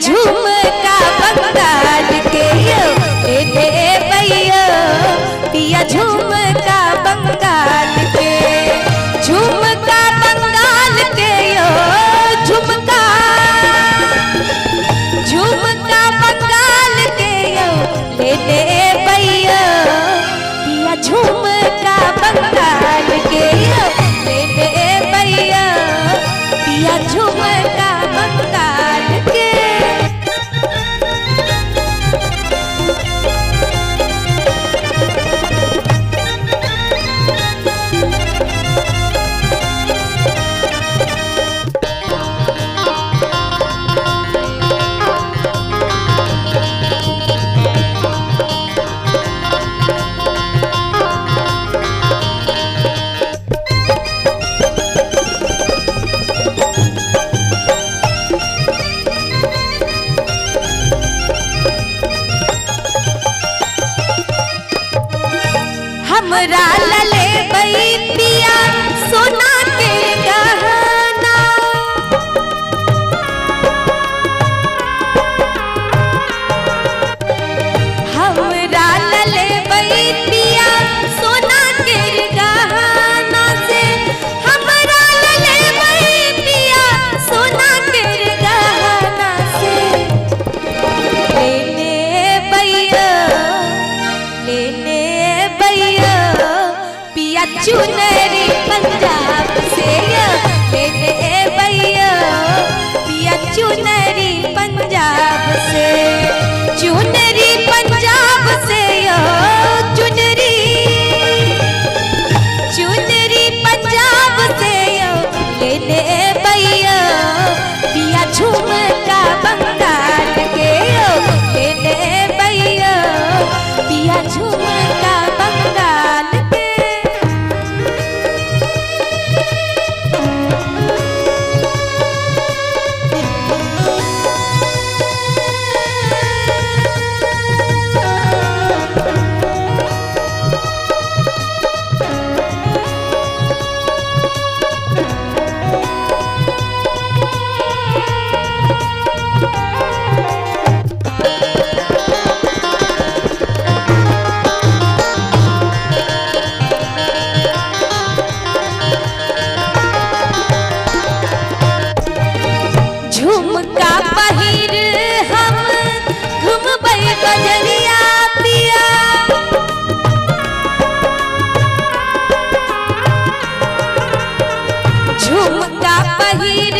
झुमका बंगाल के यो ले ले भैया पिया झुमका बंगाल के झुमका बंगाल के यो झुमका झुमका बंगाल के यो ले ले भैया पिया झुमका बंगाल के यो ले ले भैया पिया झुमका बंगाल के हमरा लले बई पिया सोना के गहना हमरा लले बई पिया सोना के गहना से हमरा लले बई पिया सोना के गहना से लेने भैया पिया चुनरी पंजाब से ले ले भैया पिया चुनरी पंजाब से चुनरी पंजाब से चुनरी चुनरी पंजाब से ले ले भैया पिया झुमका बंगाल के ले ले भैया पिया झुमका बंगाल के झुमका पहिर हम घुमबै बजरिया पिया झुमका पहिर